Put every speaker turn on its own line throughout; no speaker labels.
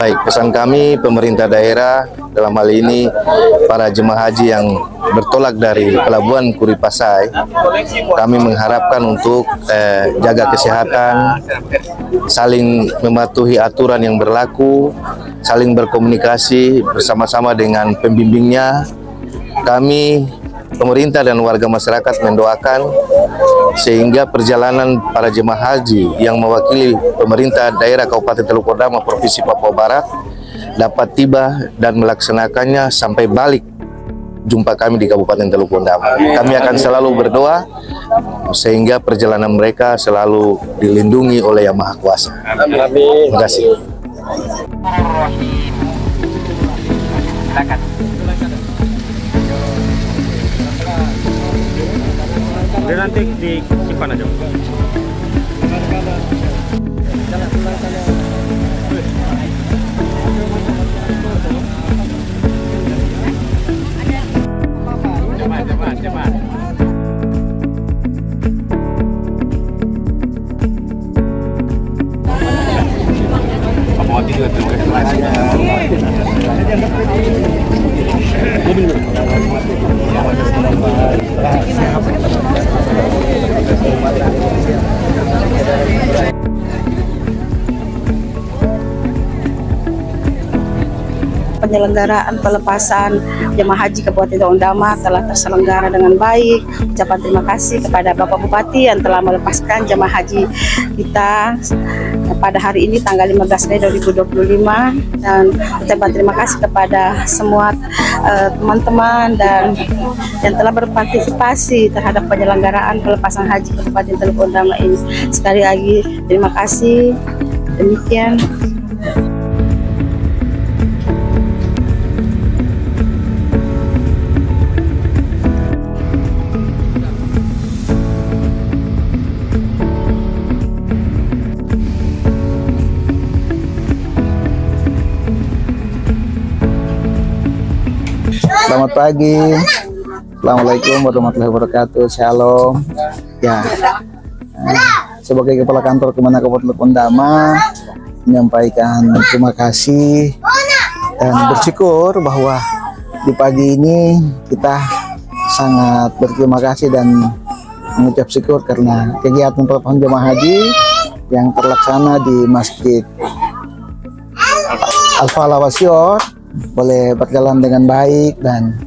Baik, pesan kami pemerintah daerah dalam hal ini para jemaah haji yang bertolak dari Pelabuhan Kuripasai, kami mengharapkan untuk jaga kesehatan, saling mematuhi aturan yang berlaku, saling berkomunikasi bersama-sama dengan pembimbingnya. Kami, pemerintah dan warga masyarakat mendoakan sehingga perjalanan para jemaah haji yang mewakili pemerintah daerah Kabupaten Teluk Ondama Provinsi Papua Barat dapat tiba dan melaksanakannya sampai balik jumpa kami di Kabupaten Teluk Ondama. Kami akan selalu berdoa sehingga perjalanan mereka selalu dilindungi oleh Yang Maha Kuasa. Terima kasih.
Udah nanti disimpan aja. Cepat. Juga terima
Penyelenggaraan pelepasan jemaah haji Kabupaten Teluk Ondama telah terselenggara dengan baik. Ucapan terima kasih kepada Bapak Bupati yang telah melepaskan jemaah haji kita pada hari ini tanggal 15 Mei 2025, dan ucapan terima kasih kepada semua teman-teman dan yang telah berpartisipasi terhadap penyelenggaraan pelepasan haji Kabupaten Teluk Ondama ini. Sekali lagi terima kasih. Demikian.
Selamat pagi, Assalamualaikum warahmatullahi wabarakatuh. Shalom. Ya, sebagai Kepala Kantor Kemenak Kabupaten Teluk Ondama menyampaikan terima kasih dan bersyukur bahwa di pagi ini kita sangat berterima kasih dan mengucap syukur karena kegiatan pelepasan jemaah haji yang terlaksana di Masjid Al-Falah Wasyor boleh berjalan dengan baik, dan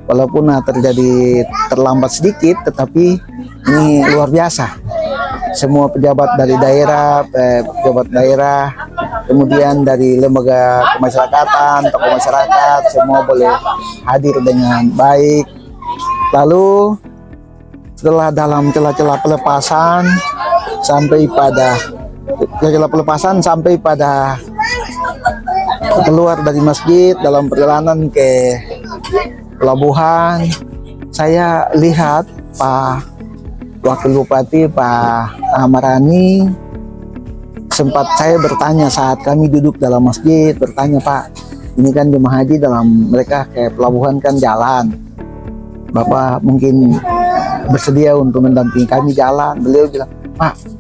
walaupun terjadi terlambat sedikit, tetapi ini luar biasa. Semua pejabat dari daerah, kemudian dari lembaga kemasyarakatan, tokoh masyarakat, semua boleh hadir dengan baik. Lalu setelah dalam celah-celah pelepasan sampai pada keluar dari masjid dalam perjalanan ke pelabuhan, saya lihat Pak Wakil Bupati Pak Amarani, sempat saya bertanya saat kami duduk dalam masjid, bertanya, Pak, ini kan jemaah haji dalam mereka ke pelabuhan kan jalan, Bapak mungkin bersedia untuk mendampingi kami jalan? Beliau bilang, Pak,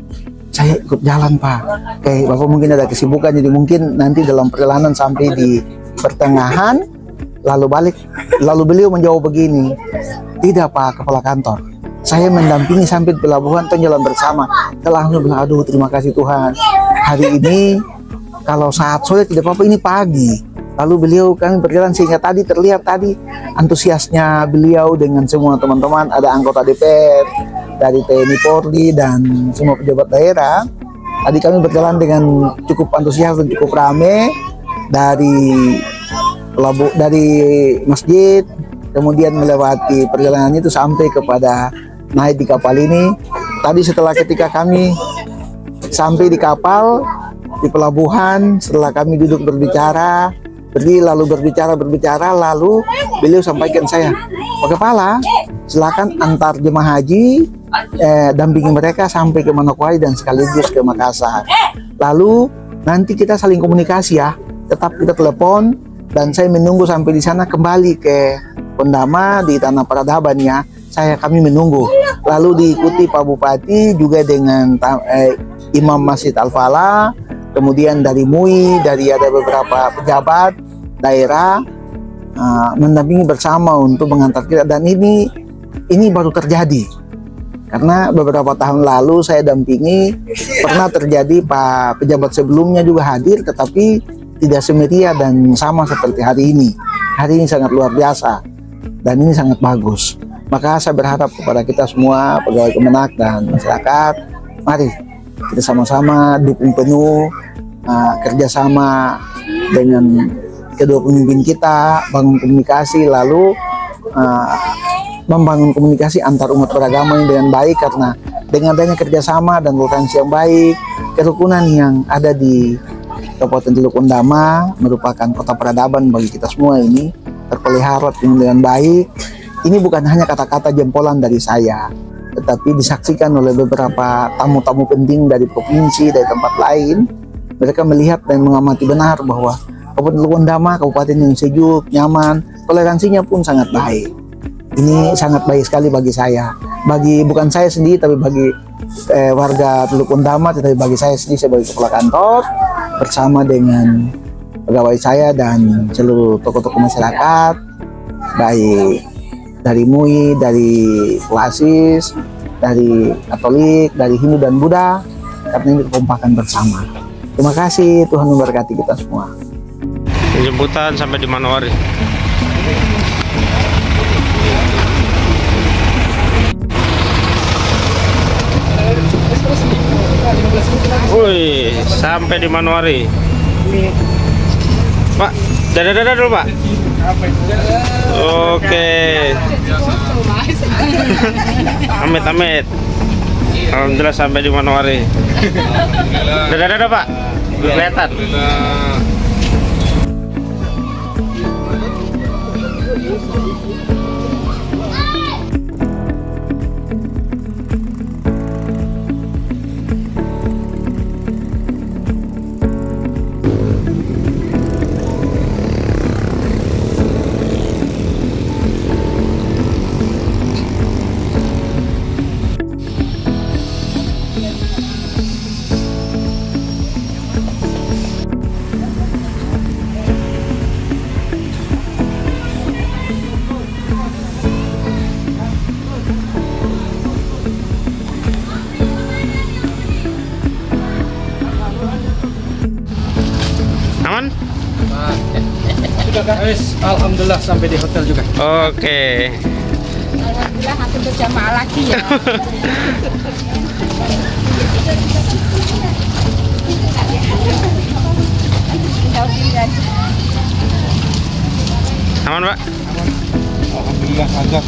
saya ikut jalan, Pak. Kayak Bapak mungkin ada kesibukan, jadi mungkin nanti dalam perjalanan sampai di pertengahan lalu balik. Lalu beliau menjawab begini, tidak, Pak Kepala Kantor, saya mendampingi sampai di pelabuhan dan jalan bersama. Saya langsung bilang, aduh terima kasih Tuhan, hari ini kalau saat sore tidak apa-apa, ini pagi. Lalu beliau kami berjalan sehingga tadi terlihat antusiasnya beliau dengan semua teman-teman, ada anggota DPR dari TNI Polri dan semua pejabat daerah. Tadi kami berjalan dengan cukup antusias dan cukup ramai dari masjid, kemudian melewati perjalanan itu sampai kepada naik di kapal ini. Tadi ketika kami sampai di kapal di pelabuhan, setelah kami duduk berbicara, lalu beliau sampaikan saya, Pak Kepala, silakan antar jemaah haji, dampingi mereka sampai ke Manokwari dan sekaligus ke Makassar. Lalu nanti kita saling komunikasi ya, tetap kita telepon, dan saya menunggu sampai di sana kembali ke Ondama di tanah peradabannya. Kami menunggu, lalu diikuti Pak Bupati juga dengan Imam Masjid Al-Falah, kemudian dari MUI, dari ada beberapa pejabat daerah mendampingi bersama untuk mengantar kita, dan ini baru terjadi karena beberapa tahun lalu saya dampingi, pernah terjadi Pak pejabat sebelumnya juga hadir tetapi tidak semeriah dan sama seperti hari ini. Hari ini sangat luar biasa dan ini sangat bagus. Maka saya berharap kepada kita semua pegawai Kemenak dan masyarakat, mari kita sama-sama dukung penuh, kerjasama dengan kedua pemimpin kita, bangun komunikasi, lalu membangun komunikasi antar umat beragama ini dengan baik, karena dengan adanya kerjasama dan toleransi yang baik, kerukunan yang ada di Kabupaten Teluk Undama merupakan kota peradaban bagi kita semua ini terpelihara dengan baik. Ini bukan hanya kata-kata jempolan dari saya, tetapi disaksikan oleh beberapa tamu-tamu penting dari provinsi, dari tempat lain. Mereka melihat dan mengamati benar bahwa Kabupaten Teluk Undama kabupaten yang sejuk, nyaman, toleransinya pun sangat baik. Ini sangat baik sekali bagi saya, bukan saya sendiri tapi bagi warga Teluk Undama, tetapi bagi saya sendiri sebagai kepala kantor bersama dengan pegawai saya dan seluruh tokoh-tokoh masyarakat, baik dari MUI, dari Oasis, dari Katolik, dari Hindu dan Buddha, karena ini kekompakan bersama. Terima kasih, Tuhan memberkati kita semua.
Penjemputan sampai di Manowari. Wih, sampai di Manowari. Pak, dadah dulu Pak. Oke. Amit. Alhamdulillah sampai di Manowari. Dadah Pak. Kelihatan. Aman?
Sudah guys, alhamdulillah sampai di hotel juga.
Oke.
Alhamdulillah hampir berjamaah lagi ya.
Aman Pak?
Alhamdulillah agak